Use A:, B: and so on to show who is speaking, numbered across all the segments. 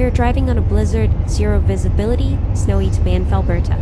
A: We are driving on a blizzard, zero visibility, snowy to Banff, Alberta.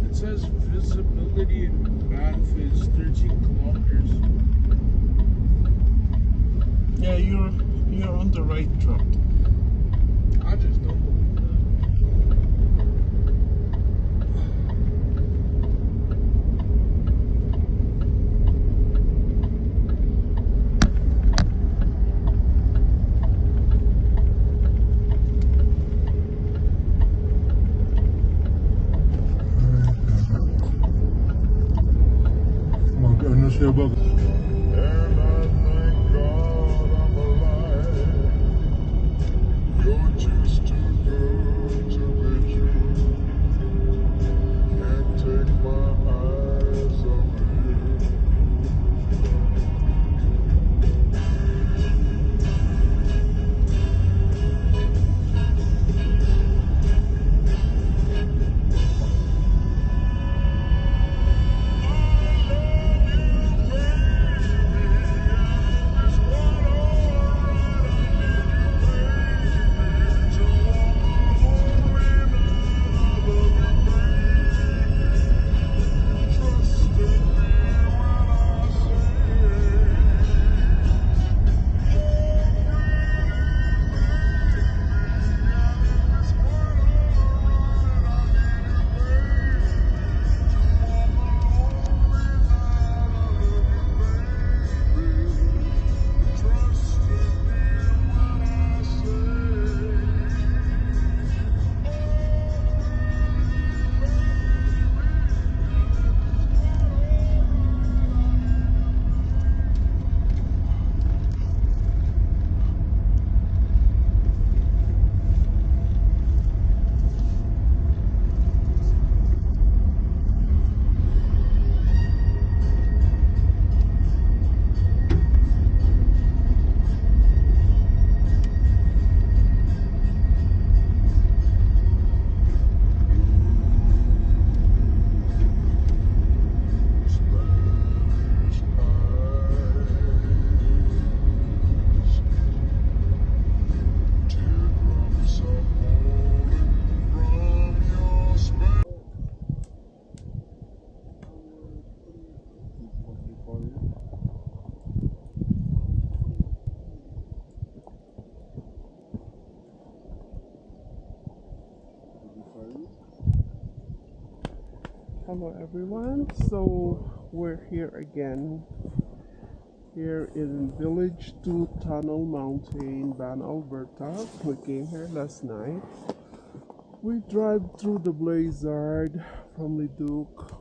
B: It says visibility in Banff is 13 kilometers.
C: Yeah, you're on the right track.
B: I just don't believe that.
D: Ano siya ba?
C: Hello everyone, so we're here again, here in Village 2 Tunnel Mountain, Banff, Alberta. We came here last night. We drive through the blizzard from Leduc.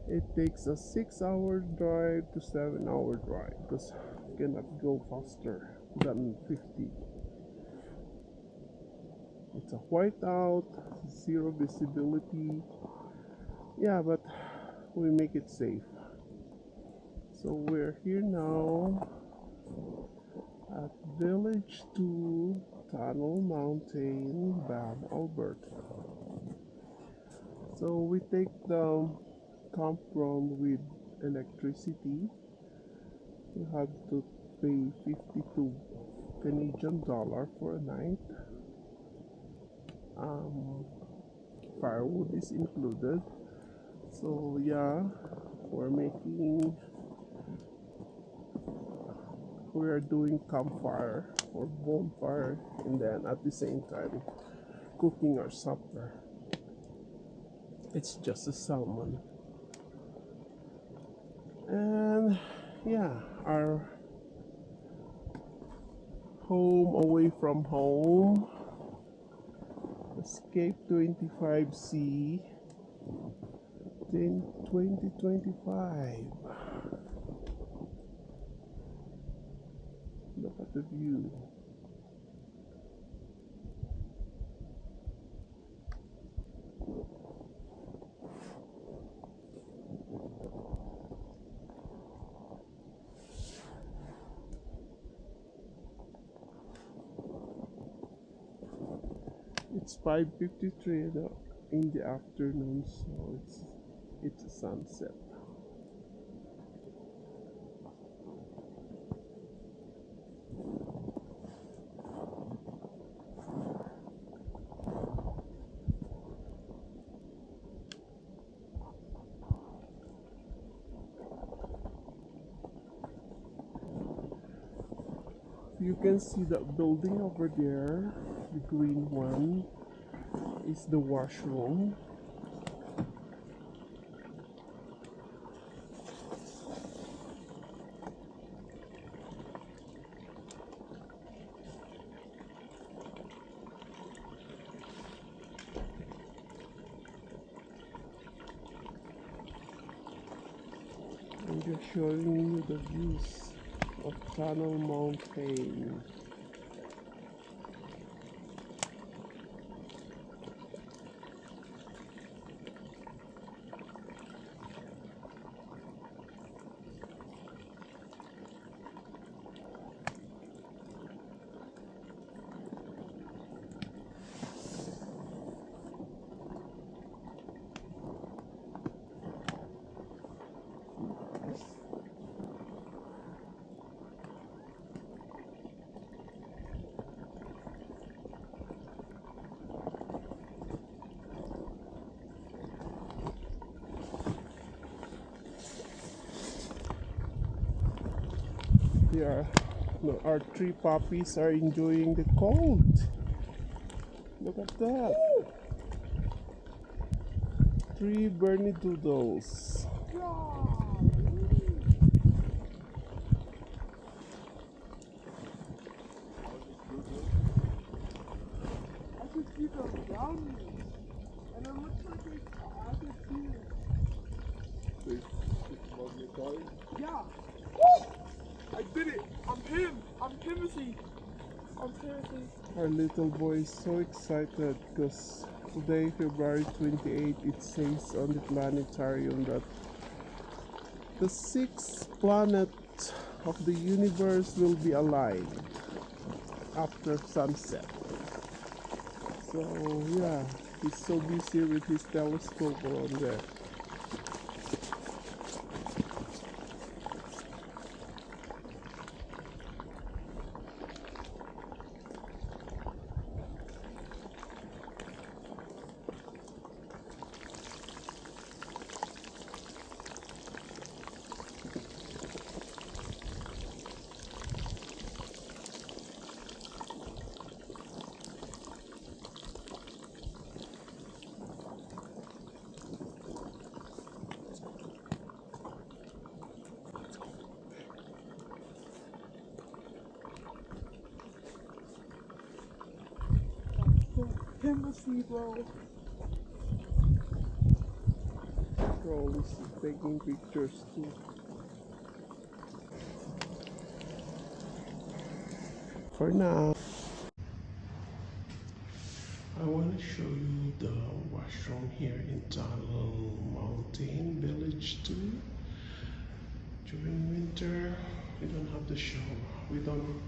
C: It takes a 6-hour drive to 7-hour drive because you cannot go faster than 50. It's a whiteout, zero visibility. Yeah, but we make it safe. So we're here now at Village 2 Tunnel Mountain, Banff, Alberta. So we take the campground with electricity. You have to pay 52 Canadian dollar for a night. Firewood is included. So yeah, we are doing campfire or bonfire, and then at the same time cooking our supper. It's just a salmon. And yeah, our home away from home, Escape 25C 2025. Look at the view. It's 5:53 in the afternoon, so it's a sunset. You can see that building over there, the green one, is the washroom. I'm just showing you the views of Tunnel Mountain. Our three puppies are enjoying the cold. Look at that. Three Bernedoodles.
B: I could see the brownies, and it looks like I could see it. Yeah. I did it. I'm him. I'm Timothy.
C: Our little boy is so excited because today, February 28th, it says on the planetarium that the sixth planet of the universe will be alive after sunset. So yeah, he's so busy with his telescope around there.
B: Timothy, bro.
C: Troll is taking pictures too. For now, I want to show you the washroom here in Tunnel Mountain Village 2. During winter, we don't have the shower. We don't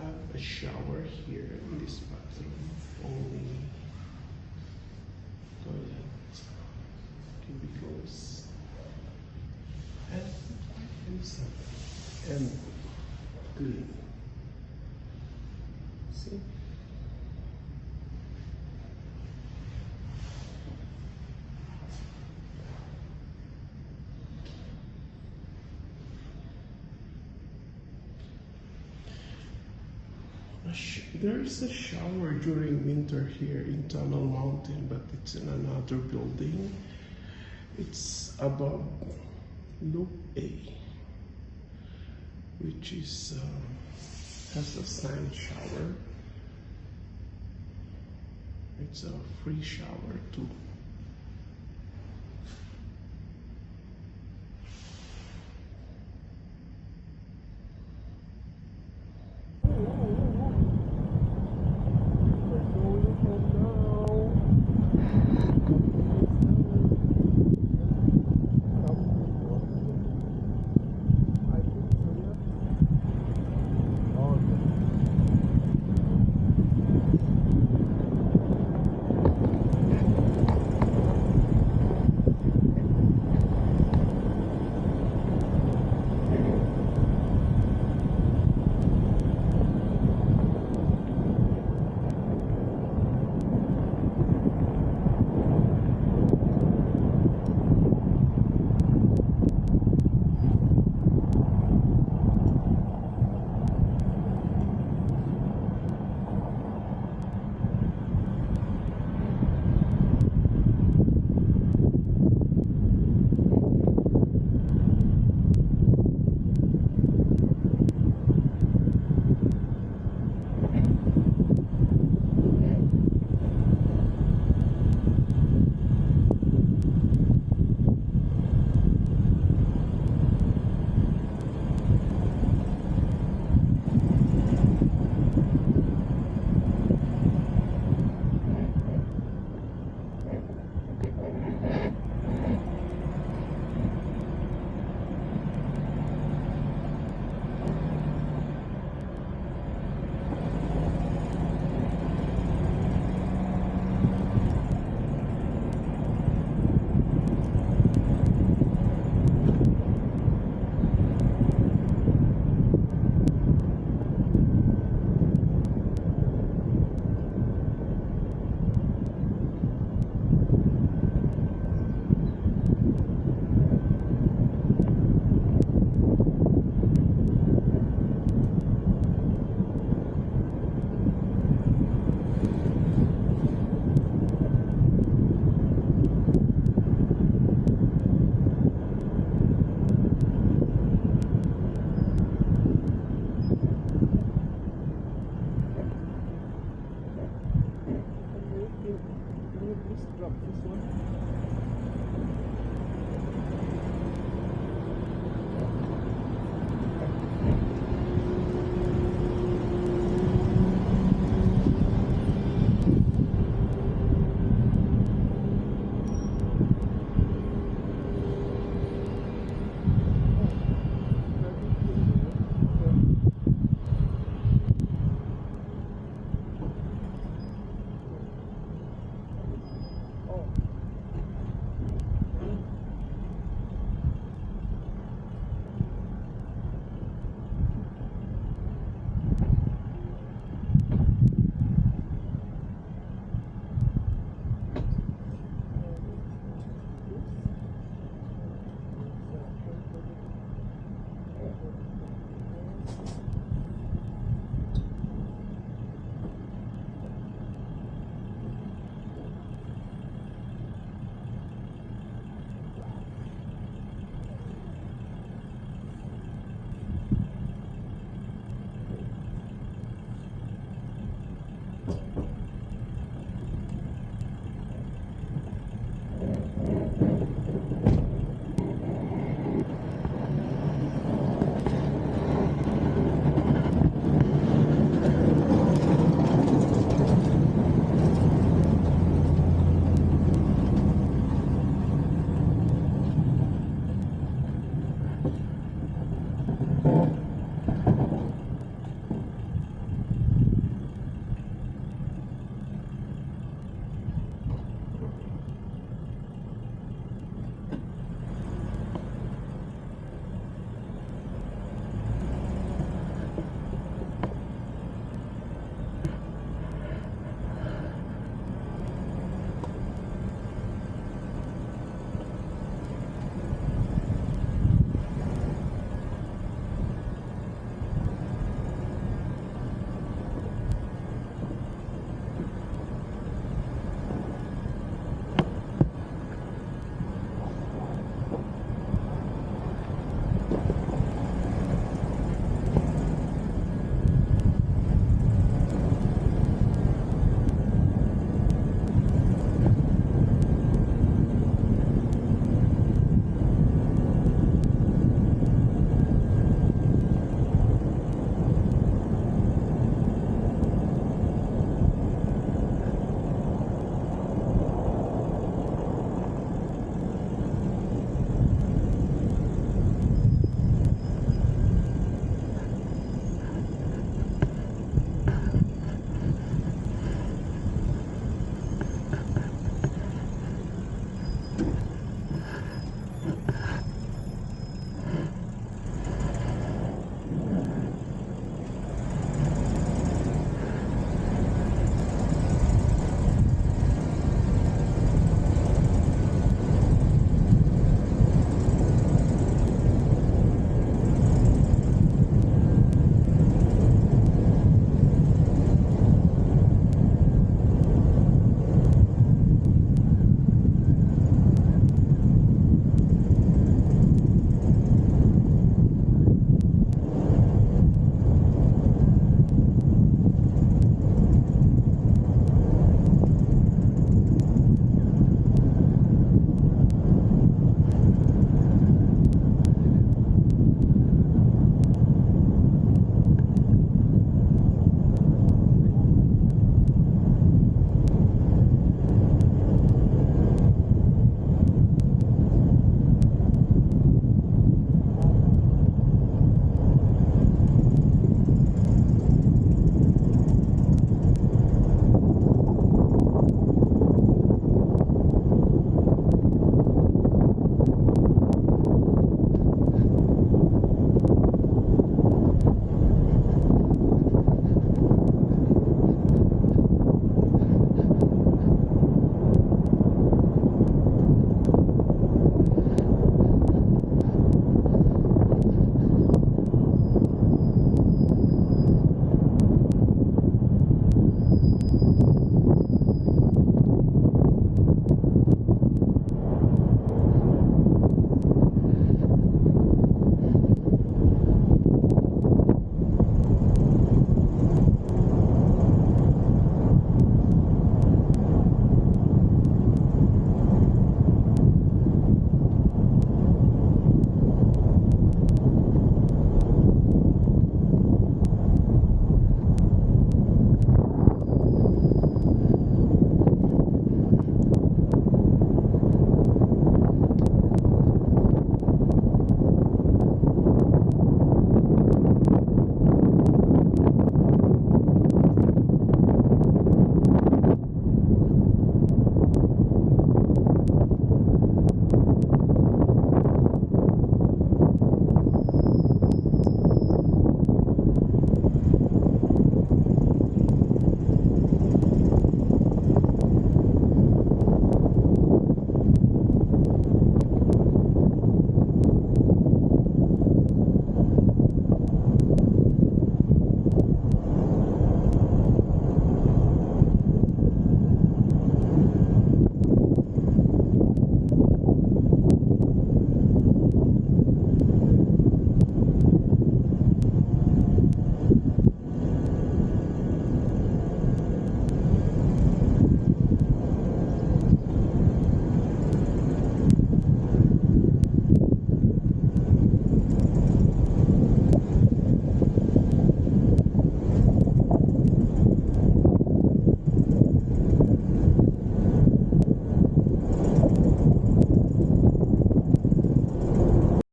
C: have a shower here in this bathroom. Only toilet, cubicles, and clean. See? There's a shower during winter here in Tunnel Mountain, but it's in another building. It's above Loop A, which is has a signed shower. It's a free shower too.